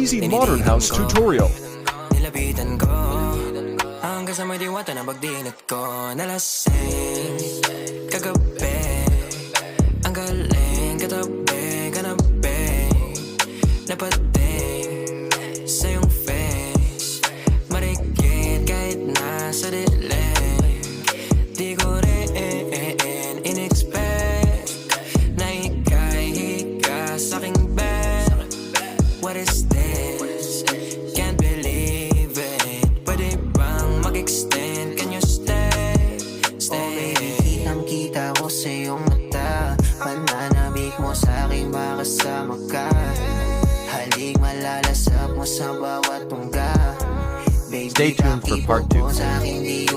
easy modern house tutorial. Nilapitan ko hanggang sa may diwata na pagdinat ko. Nalasing kagabi, ang galing katabi, kanabi, napating sa iyong face, marikit kahit nasa dilim. Di ko rin in-expect na ika'y higa sa'king bed. What is this? Can't believe it. Pwede bang mag-extend? Can you stay? Stay. Kitang-kita ko sa iyong mata, pananabik mo sa'king makasama ka. Halik malalasap mo sa bawat tungga. Stay tuned for part 2. Sa'king di